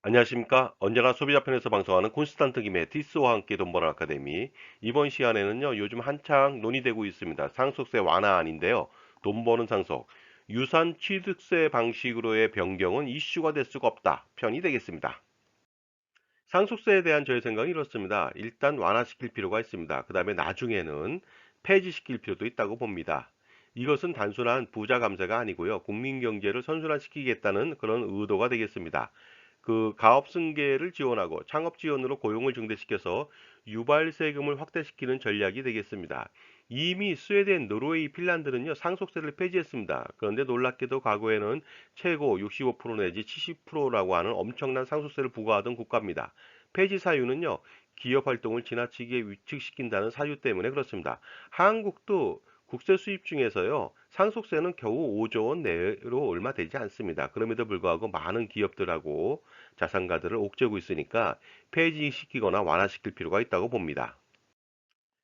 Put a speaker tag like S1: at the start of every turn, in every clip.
S1: 안녕하십니까? 언제나 소비자 편에서 방송하는 콘스탄트 김의 티스와 함께 돈 버는 아카데미. 이번 시간에는요, 요즘 한창 논의되고 있습니다. 상속세 완화안인데요. 돈 버는 상속. 유산 취득세 방식으로의 변경은 이슈가 될 수가 없다. 편이 되겠습니다. 상속세에 대한 저의 생각은 이렇습니다. 일단 완화시킬 필요가 있습니다. 그 다음에 나중에는 폐지시킬 필요도 있다고 봅니다. 이것은 단순한 부자 감세가 아니고요. 국민 경제를 선순환시키겠다는 그런 의도가 되겠습니다. 가업 승계를 지원하고 창업 지원으로 고용을 증대시켜서 유발 세금을 확대시키는 전략이 되겠습니다. 이미 스웨덴, 노르웨이, 핀란드는요, 상속세를 폐지했습니다. 그런데 놀랍게도 과거에는 최고 65% 내지 70%라고 하는 엄청난 상속세를 부과하던 국가입니다. 폐지 사유는요, 기업 활동을 지나치게 위축시킨다는 사유 때문에 그렇습니다. 한국도 국세 수입 중에서요, 상속세는 겨우 5조 원 내로 얼마 되지 않습니다. 그럼에도 불구하고 많은 기업들하고 자산가들을 옥죄고 있으니까 폐지시키거나 완화시킬 필요가 있다고 봅니다.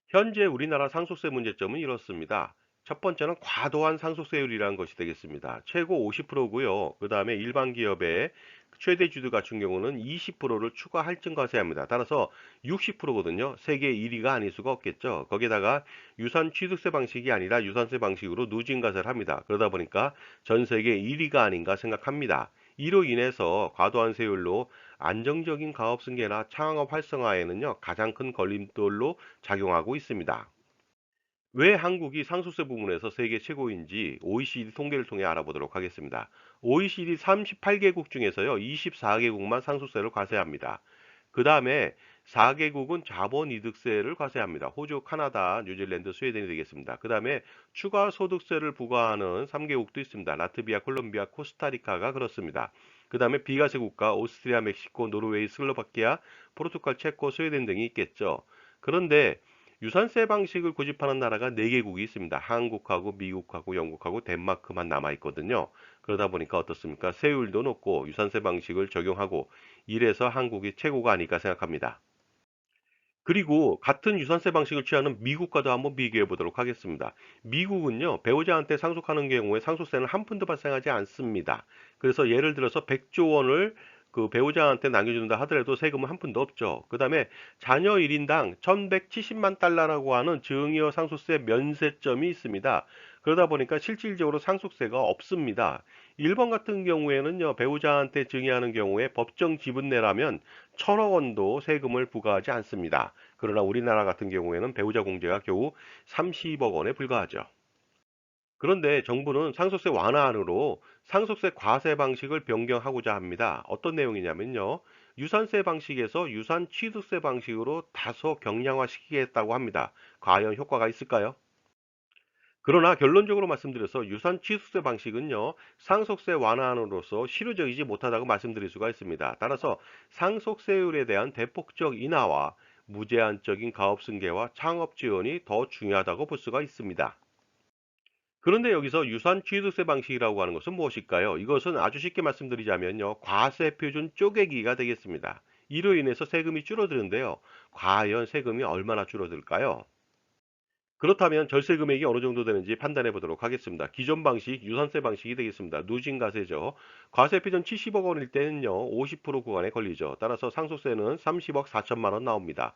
S1: 현재 우리나라 상속세 문제점은 이렇습니다. 첫 번째는 과도한 상속세율이라는 것이 되겠습니다. 최고 50%고요. 그 다음에 일반 기업의 최대 주주 같은 경우는 20%를 추가 할증과세 합니다. 따라서 60%거든요. 세계 1위가 아닐 수가 없겠죠. 거기다가 유산 취득세 방식이 아니라 유산세 방식으로 누진과세를 합니다. 그러다 보니까 전 세계 1위가 아닌가 생각합니다. 이로 인해서 과도한 세율로 안정적인 가업 승계나 창업 활성화에는요, 가장 큰 걸림돌로 작용하고 있습니다. 왜 한국이 상속세 부문에서 세계 최고인지 OECD 통계를 통해 알아보도록 하겠습니다. OECD 38개국 중에서요, 24개국만 상속세를 과세합니다. 그 다음에 4개국은 자본이득세를 과세합니다. 호주, 카나다, 뉴질랜드, 스웨덴이 되겠습니다. 그 다음에 추가 소득세를 부과하는 3개국도 있습니다. 라트비아, 콜롬비아, 코스타리카가 그렇습니다. 그 다음에 비과세 국가 오스트리아, 멕시코, 노르웨이, 슬로바키아, 포르투갈, 체코, 스웨덴 등이 있겠죠. 그런데 유산세 방식을 고집하는 나라가 4개국이 있습니다. 한국하고 미국하고 영국하고 덴마크만 남아 있거든요. 그러다 보니까 어떻습니까? 세율도 높고 유산세 방식을 적용하고 이래서 한국이 최고가 아닐까 생각합니다. 그리고 같은 유산세 방식을 취하는 미국과도 한번 비교해 보도록 하겠습니다. 미국은요, 배우자한테 상속하는 경우에 상속세는 한 푼도 발생하지 않습니다. 그래서 예를 들어서 100조 원을 배우자한테 남겨준다 하더라도 세금은 한 푼도 없죠. 그 다음에 자녀 1인당 1170만 달러라고 하는 증여 상속세 면세점이 있습니다. 그러다 보니까 실질적으로 상속세가 없습니다. 일본 같은 경우에는요, 배우자한테 증여하는 경우에 법정 지분내라면 1000억 원도 세금을 부과하지 않습니다. 그러나 우리나라 같은 경우에는 배우자 공제가 겨우 30억 원에 불과하죠. 그런데 정부는 상속세 완화안으로 상속세 과세 방식을 변경하고자 합니다. 어떤 내용이냐면요. 유산세 방식에서 유산 취득세 방식으로 다소 경량화시키겠다고 합니다. 과연 효과가 있을까요? 그러나 결론적으로 말씀드려서 유산 취득세 방식은요, 상속세 완화안으로서 실효적이지 못하다고 말씀드릴 수가 있습니다. 따라서 상속세율에 대한 대폭적 인하와 무제한적인 가업 승계와 창업 지원이 더 중요하다고 볼 수가 있습니다. 그런데 여기서 유산 취득세 방식이라고 하는 것은 무엇일까요? 이것은 아주 쉽게 말씀드리자면요, 과세 표준 쪼개기가 되겠습니다. 이로 인해서 세금이 줄어드는데요. 과연 세금이 얼마나 줄어들까요? 그렇다면 절세 금액이 어느 정도 되는지 판단해 보도록 하겠습니다. 기존 방식, 유산세 방식이 되겠습니다. 누진과세죠. 과세 표준 70억 원일 때는요, 50% 구간에 걸리죠. 따라서 상속세는 30억 4천만 원 나옵니다.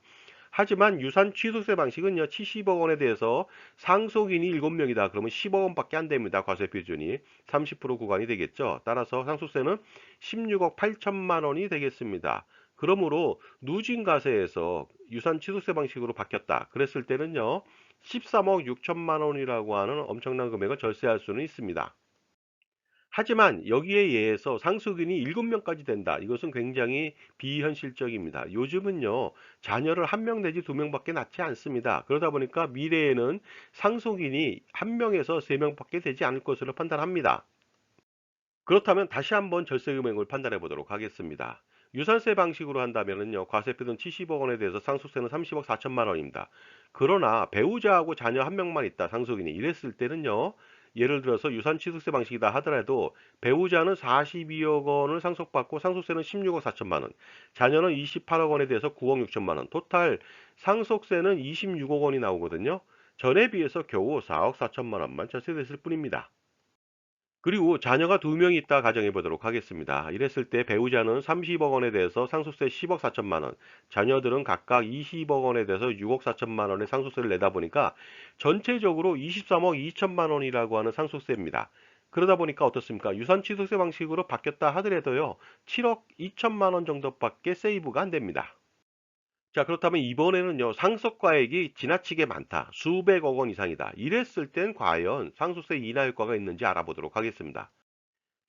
S1: 하지만 유산 취득세 방식은요, 70억 원에 대해서 상속인이 7명이다. 그러면 10억 원밖에 안 됩니다. 과세 표준이. 30% 구간이 되겠죠. 따라서 상속세는 16억 8천만 원이 되겠습니다. 그러므로 누진과세에서 유산 취득세 방식으로 바뀌었다. 그랬을 때는요, 13억 6천만 원이라고 하는 엄청난 금액을 절세할 수는 있습니다. 하지만 여기에 의해서 상속인이 7명까지 된다. 이것은 굉장히 비현실적입니다. 요즘은요, 자녀를 1명 내지 2명밖에 낳지 않습니다. 그러다 보니까 미래에는 상속인이 1명에서 3명밖에 되지 않을 것으로 판단합니다. 그렇다면 다시 한번 절세 금액을 판단해 보도록 하겠습니다. 유산세 방식으로 한다면요, 과세표는 70억 원에 대해서 상속세는 30억 4천만 원입니다. 그러나 배우자하고 자녀 1명만 있다, 상속인이 이랬을 때는요, 예를 들어서 유산취득세 방식이다 하더라도 배우자는 42억 원을 상속받고 상속세는 16억 4천만 원, 자녀는 28억 원에 대해서 9억 6천만 원, 토탈 상속세는 26억 원이 나오거든요. 전에 비해서 겨우 4억 4천만 원만 절세됐을 뿐입니다. 그리고 자녀가 두 명이 있다 가정해 보도록 하겠습니다. 이랬을 때 배우자는 30억 원에 대해서 상속세 10억 4천만 원, 자녀들은 각각 20억 원에 대해서 6억 4천만 원의 상속세를 내다 보니까 전체적으로 23억 2천만 원이라고 하는 상속세입니다. 그러다 보니까 어떻습니까? 유산취득세 방식으로 바뀌었다 하더라도요, 7억 2천만 원 정도밖에 세이브가 안 됩니다. 자, 그렇다면 이번에는요, 상속과액이 지나치게 많다, 수백억 원 이상이다. 이랬을 땐 과연 상속세 인하 효과가 있는지 알아보도록 하겠습니다.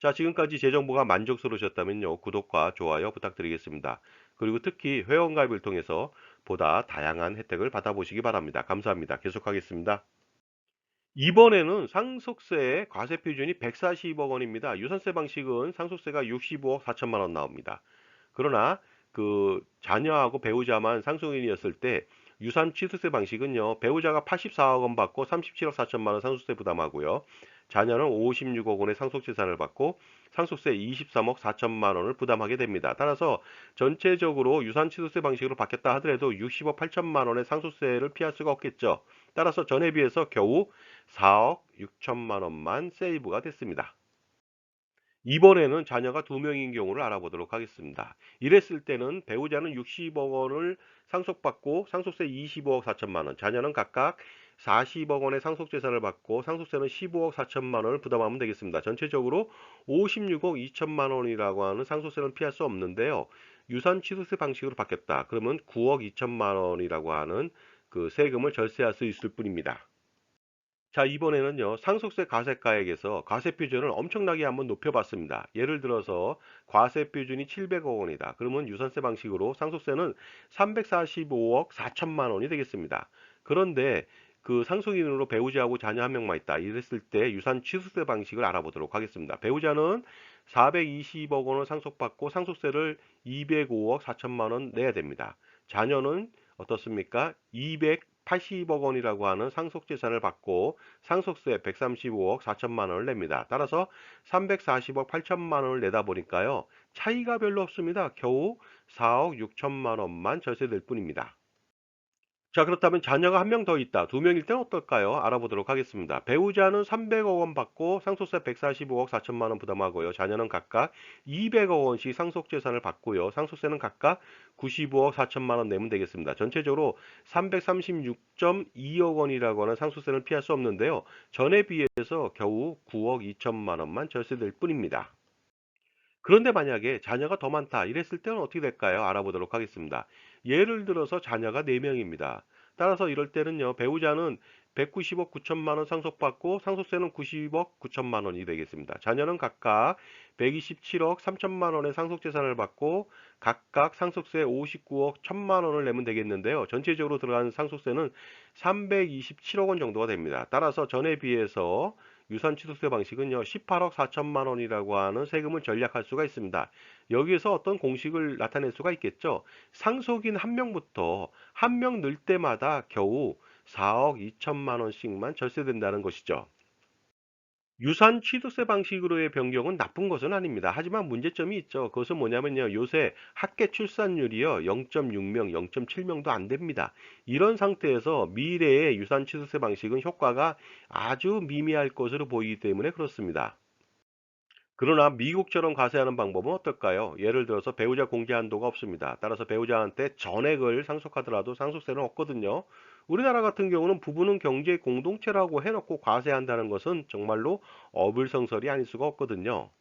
S1: 자, 지금까지 제 정보가 만족스러우셨다면요, 구독과 좋아요 부탁드리겠습니다. 그리고 특히 회원가입을 통해서 보다 다양한 혜택을 받아보시기 바랍니다. 감사합니다. 계속하겠습니다. 이번에는 상속세의 과세 표준이 140억 원입니다. 유산세 방식은 상속세가 65억 4천만 원 나옵니다. 그러나 그 자녀하고 배우자만 상속인이었을 때 유산 취득세 방식은요, 배우자가 84억 원 받고 37억 4천만 원 상속세 부담하고요. 자녀는 56억 원의 상속재산을 받고 상속세 23억 4천만 원을 부담하게 됩니다. 따라서 전체적으로 유산 취득세 방식으로 바뀌었다 하더라도 60억 8천만 원의 상속세를 피할 수가 없겠죠. 따라서 전에 비해서 겨우 4억 6천만 원만 세이브가 됐습니다. 이번에는 자녀가 두 명인 경우를 알아보도록 하겠습니다. 이랬을 때는 배우자는 60억 원을 상속받고 상속세 25억 4천만 원, 자녀는 각각 40억 원의 상속재산을 받고 상속세는 15억 4천만 원을 부담하면 되겠습니다. 전체적으로 56억 2천만 원이라고 하는 상속세는 피할 수 없는데요. 유산 취득세 방식으로 바뀌었다. 그러면 9억 2천만 원이라고 하는 그 세금을 절세할 수 있을 뿐입니다. 자, 이번에는요, 상속세 과세가액에서 과세 표준을 엄청나게 한번 높여봤습니다. 예를 들어서 과세 표준이 700억 원이다. 그러면 유산세 방식으로 상속세는 345억 4천만 원이 되겠습니다. 그런데 그 상속인으로 배우자하고 자녀 한 명만 있다. 이랬을 때 유산 취득세 방식을 알아보도록 하겠습니다. 배우자는 420억 원을 상속받고 상속세를 205억 4천만 원 내야 됩니다. 자녀는 어떻습니까? 280억 원이라고 하는 상속재산을 받고 상속세 135억 4천만 원을 냅니다. 따라서 340억 8천만 원을 내다 보니까요, 차이가 별로 없습니다. 겨우 4억 6천만 원만 절세될 뿐입니다. 자, 그렇다면 자녀가 한 명 더 있다. 두 명일 때는 어떨까요? 알아보도록 하겠습니다. 배우자는 300억 원 받고 상속세 145억 4천만 원 부담하고요. 자녀는 각각 200억 원씩 상속재산을 받고요. 상속세는 각각 95억 4천만 원 내면 되겠습니다. 전체적으로 336.2억 원이라고 하는 상속세는 피할 수 없는데요. 전에 비해서 겨우 9억 2천만 원만 절세될 뿐입니다. 그런데 만약에 자녀가 더 많다 이랬을 때는 어떻게 될까요? 알아보도록 하겠습니다. 예를 들어서 자녀가 4명입니다. 따라서 이럴 때는요, 배우자는 190억 9천만 원 상속받고 상속세는 90억 9천만 원이 되겠습니다. 자녀는 각각 127억 3천만 원의 상속재산을 받고 각각 상속세 59억 1천만 원을 내면 되겠는데요. 전체적으로 들어가는 상속세는 327억 원 정도가 됩니다. 따라서 전에 비해서 유산취득세 방식은요, 18억 4천만 원이라고 하는 세금을 절약할 수가 있습니다. 여기에서 어떤 공식을 나타낼 수가 있겠죠. 상속인 한 명부터 한 명 늘 때마다 겨우 4억 2천만 원씩만 절세된다는 것이죠. 유산 취득세 방식으로의 변경은 나쁜 것은 아닙니다. 하지만 문제점이 있죠. 그것은 뭐냐면요, 요새 합계 출산율이요, 0.6명, 0.7명도 안 됩니다. 이런 상태에서 미래의 유산 취득세 방식은 효과가 아주 미미할 것으로 보이기 때문에 그렇습니다. 그러나 미국처럼 과세하는 방법은 어떨까요? 예를 들어서 배우자 공제 한도가 없습니다. 따라서 배우자한테 전액을 상속하더라도 상속세는 없거든요. 우리나라 같은 경우는 부부는 경제 공동체라고 해놓고 과세한다는 것은 정말로 어불성설이 아닐 수가 없거든요.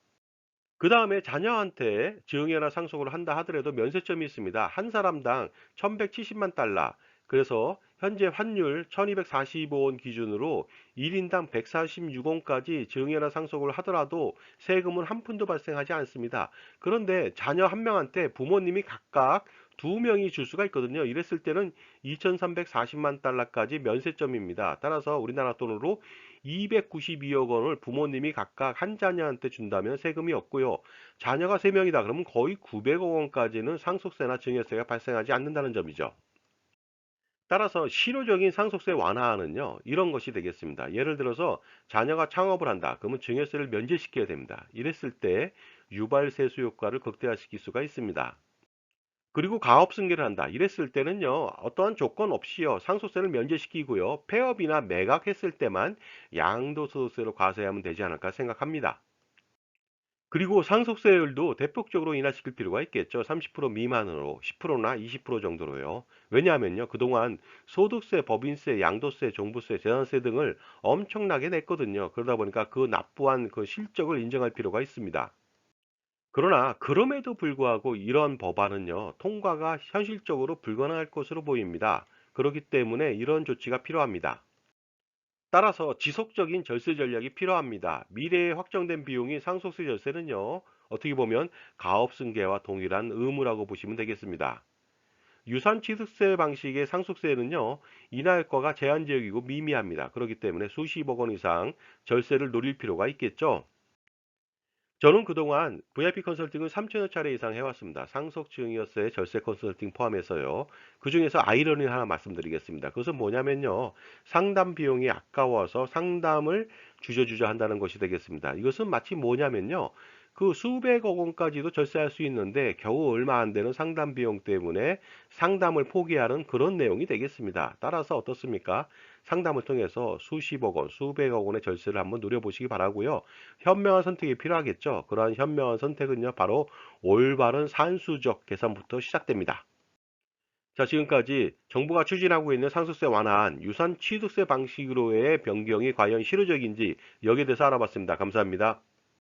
S1: 그 다음에 자녀한테 증여나 상속을 한다 하더라도 면세점이 있습니다. 한 사람당 1170만 달러. 그래서 현재 환율 1245원 기준으로 1인당 146원까지 증여나 상속을 하더라도 세금은 한 푼도 발생하지 않습니다. 그런데 자녀 한 명한테 부모님이 각각 두 명이 줄 수가 있거든요. 이랬을 때는 2340만 달러까지 면세점입니다. 따라서 우리나라 돈으로 292억 원을 부모님이 각각 한 자녀한테 준다면 세금이 없고요. 자녀가 3명이다 그러면 거의 900억 원까지는 상속세나 증여세가 발생하지 않는다는 점이죠. 따라서 실효적인 상속세 완화는요, 이런 것이 되겠습니다. 예를 들어서 자녀가 창업을 한다. 그러면 증여세를 면제시켜야 됩니다. 이랬을 때 유발세수 효과를 극대화시킬 수가 있습니다. 그리고 가업 승계를 한다. 이랬을 때는요, 어떠한 조건 없이요, 상속세를 면제시키고요, 폐업이나 매각했을 때만 양도소득세로 과세하면 되지 않을까 생각합니다. 그리고 상속세율도 대폭적으로 인하시킬 필요가 있겠죠. 30% 미만으로 10%나 20% 정도로요. 왜냐하면요. 그동안 소득세, 법인세, 양도세, 종부세, 재산세 등을 엄청나게 냈거든요. 그러다 보니까 그 납부한 그 실적을 인정할 필요가 있습니다. 그러나 그럼에도 불구하고 이러한 법안은요. 통과가 현실적으로 불가능할 것으로 보입니다. 그렇기 때문에 이런 조치가 필요합니다. 따라서 지속적인 절세 전략이 필요합니다. 미래에 확정된 비용인 상속세 절세는요, 어떻게 보면 가업 승계와 동일한 의무라고 보시면 되겠습니다. 유산 취득세 방식의 상속세는요, 인하 효과가 제한적이고 미미합니다. 그렇기 때문에 수십억 원 이상 절세를 노릴 필요가 있겠죠. 저는 그동안 VIP 컨설팅을 3천여 차례 이상 해왔습니다. 상속 증여세, 절세 컨설팅 포함해서요. 그중에서 아이러니 하나 말씀드리겠습니다. 그것은 뭐냐면요. 상담 비용이 아까워서 상담을 주저주저 한다는 것이 되겠습니다. 이것은 마치 뭐냐면요. 그 수백억 원까지도 절세할 수 있는데 겨우 얼마 안 되는 상담 비용 때문에 상담을 포기하는 그런 내용이 되겠습니다. 따라서 어떻습니까? 상담을 통해서 수십억 원, 수백억 원의 절세를 한번 누려보시기 바라고요. 현명한 선택이 필요하겠죠. 그러한 현명한 선택은요, 바로 올바른 산수적 계산부터 시작됩니다. 자, 지금까지 정부가 추진하고 있는 상속세 완화안, 유산 취득세 방식으로의 변경이 과연 실효적인지 여기에 대해서 알아봤습니다. 감사합니다.